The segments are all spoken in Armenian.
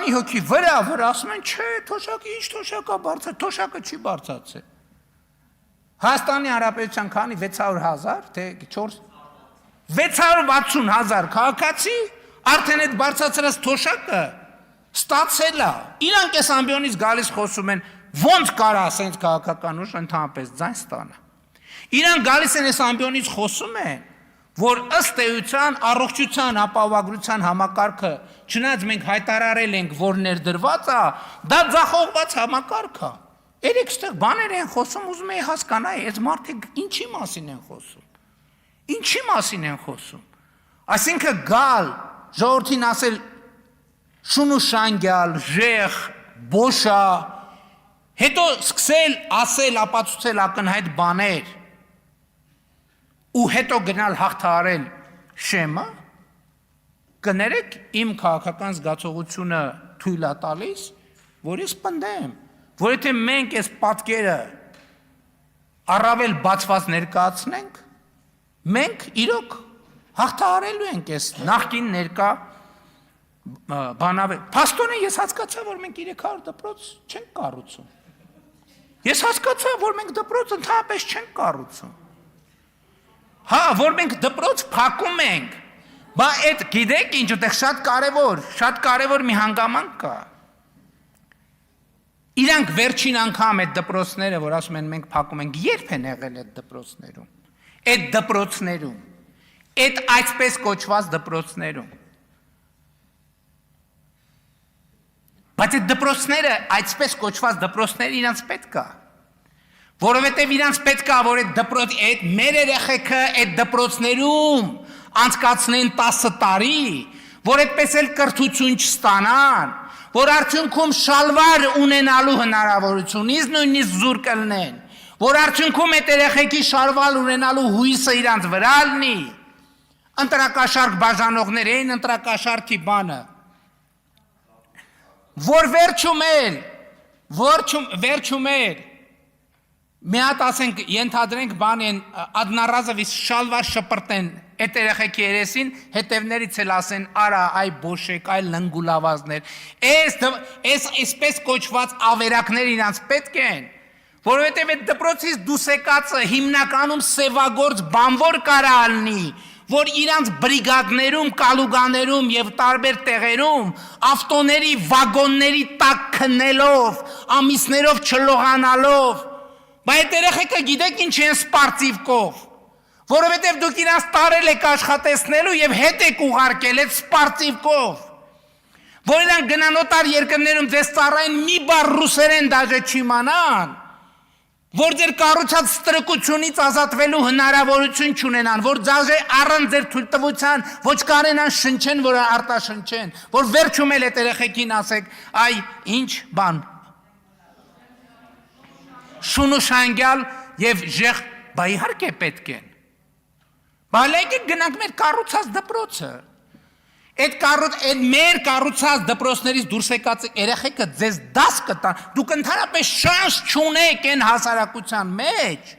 քանի հոգի վրա ասում են, չէ, թոշակը ինչ թոշակա բարձր, թոշակը չի բարձրացել։ Հայաստանի Հանրապետության քանի 600,000, թե 660,000 քաղաքացի արդեն այդ բարձրացրած թոշակը ստացել է։ Իրանք այս ամբիոնից գալիս խոսում են, ոնց կարա ասենց քաղաքական ուժ ընդհանրապես ձայն ստանա։ Իրանք գալիս են այս ամբիոնից խոսում են, որ ըստ էության առողջության ապահովագրության համակարգը, չնայած մենք հայտարարել ենք, որ ներդրված է, դա ձախողված համակարգ է։ Երեք ստեղ բաներ են խոսում, ուզում եի հասկանալ, այս մարդիկ ինչի մասին են խոսում։ Ինչի մասին են խոսում։ Այսինքն գալ, ժողովրդին ասել շունուշանգյալ, ժեղ, բոշա, հետո սկսել ասել, ապացուցել ակնհայտ բաներ ու հետո գնալ հաղթահարել շեմը, կներեք իմ քաղաքական զգացողությունը թույլ է տալիս, որ ես պնդեմ, որ եթե մենք այս պատկերը առավել բացված ներկայացնենք, մենք իրոք հաղթահարելու ենք այս նախկին ներկա բանավեր։ Փաստորեն ես հասկացա, որ մենք 300 դպրոց չենք կառուցում։ Ես հասկացա, որ մենք դպրոց ընդհանրապես չենք կառուցում։ Հա, որ մենք դպրոց փակում ենք, բա այդ գիտեք ինչ ուտեղ շատ կարևոր մի հանգամանք կա։ Իրանք վերջին անգամ այդ դպրոցները, որ ասում են մենք փակում ենք, երբ են եղել այդ դպրոցներում։ Այդ դպրոցներում, այդ այսպես կոչված դպրոցներում։ Բայց այդ դպրոցները, այսպես կոչված դպրոցները իրանց պետք է։ Որովհետև իրանց պետք է, որ այդ մեր երեխեքը այդ դպրոցներում անցկացնեն 10 տարի, որ այդպես էլ կրթություն չստանան, որ արդյունքում շալվար ունենալու հնարավորություն, նույնիսկ զուր կլնեն, որ արդյունքում այդ երեխեքի շալվար ունենալու հույսը իրանց վրա լինի, ընտրակաշարք բաժանողներ էին, ընտրակաշարքի բանը, որ վերջում էլ, մի հատ ասենք, ենթադրենք բան են, ադնարազովից շալվար շպրտեն այդ երեխեքի երեսին, հետևներից էլ ասեն, արա, այ բոշեք, այ լնգուլավազներ, այսպես կոչված ավերակներ իրանց պետք են, որովհետև այդ դպրոցից դուս եկածը հիմնականում սևագործ բանվոր կարա ալնի, որ իրանց բրիգադներում, կալուգաներում և տարբեր տեղերում ավտոների, վագոնների տակ քնելով, ամիսներով չլողանալով, բայց այդ երեխեքը գիտեք ինչ են սպարտիվկով, որովհետև դուք իրանց տարել եք աշխատեցնելու և հետ եք ուղարկել այդ սպարտիվկով, որ իրանք գնան օտար երկրներում ձեզ ծառային մի բառ ռուսերեն դաժե չիմանան, որ ձեր կառուցած ստրկությունից ազատվելու հնարավորություն չունենան, որ դաժե առանց ձեր թույլտվության ոչ կարենան շնչեն, որ արտաշնչեն, որ վերջում էլ այդ երեխեքին ասեք, այ ինչ բան, շունուշանգյալ և ժեղ, բա իհարկե պետք են, բա եկեք գնանք մեր կառուցած դպրոցը, այդ մեր կառուցած դպրոցներից դուրս եկած երեխեքը ձեզ դաս կտան, դուք ընդհանրապես շանս չունեք այն հասարակության մեջ,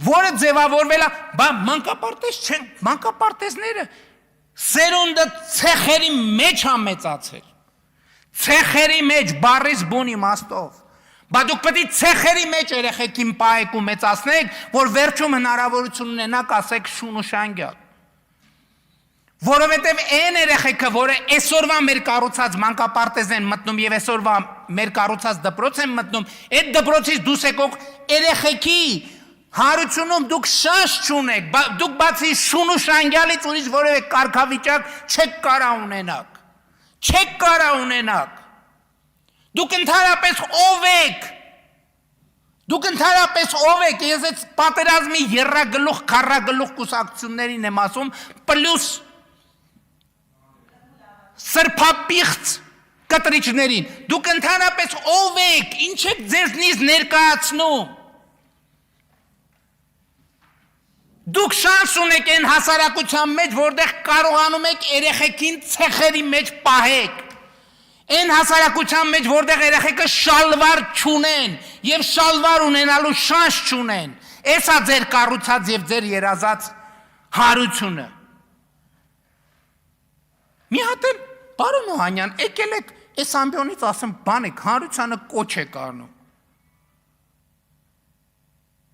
որը ձևավորվել է, բա մանկապարտեզ չեն, մանկապարտեզները սերունդը ցեխերի մեջ է մեծացել, ցեխերի մեջ բառից բուն իմաստով, բա դուք պետք է ցեխերի մեջ երեխեքին պահեք ու մեծացնեք, որ վերջում հնարավորություն ունենաք ասեք շունուշանգյալ, որովհետև այն երեխեքը, որը այսօրվա մեր կառուցած մանկապարտեզ են մտնում և այսօրվա մեր կառուցած դպրոց են մտնում, այդ դպրոցից դուրս եկող երեխեքի հարությունում դուք շանս չունեք, դուք բացի շունուշանգյալից ուրիշ որևէ կարգավիճակ չեք կարա ունենաք, դուք ընդհանրապես ով եք, ես այդ պատերազմի եռագլուխ, քառագլուխ կուսակցություններին եմ ասում, պլյուս սրբապիղծ կտրիչներին, դուք ընդհանրապես ով եք, ինչ եք ձեզնից ներկայացնում, դուք շանս ունեք այն հասարակության մեջ, որտեղ կարողանում եք երեխեքին ցեխերի մեջ պահեք, այն հասարակության մեջ, որտեղ երեխեքը շալվար չունեն և շալվար ունենալու շանս չունեն, այս է ձեր կառուցած և ձեր երազած հարությունը։ Մի հատ էլ Պարոն Օհանյան, եկել եք այս ամբիոնից ասեմ բան եք, հանրությանը կոչ եք անում։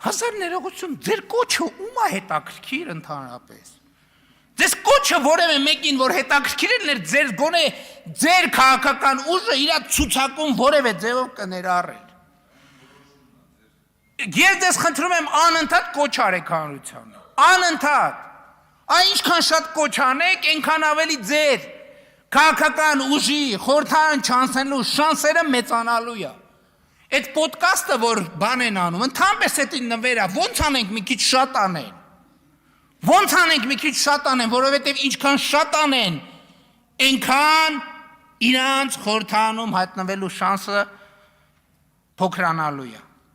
Հազար ներողություն, ձեր կոչը ում է հետաքրքիր ընդհանրապես։ Ձեզ կոչը որևէ մեկին, որ հետաքրքիր էր, ձեր գոնե ձեր քաղաքական ուժը իր ցուցակում որևէ ձևով կներառեր։ Ես դες խնդրում եմ անընդհատ կոչ արեք հանրությանը։ Անընդհատ։ Այն ինչքան շատ կոչ անեք, այնքան ավելի ձեր քաղաքական ուժի խորհրդան չանցնելու շանսերը մեծանալու է։ Այդ ոդկասթը, որ բան են անում, ընդհանրապես էդին նվերա, ոնց անենք մի քիչ շատ անեն։ Ոնց անենք մի քիչ շատ անեն, որովհետև ինչքան շատ անեն, այնքան իրանց խորհրդանում հայտնվելու շանսը փոքրանալու է։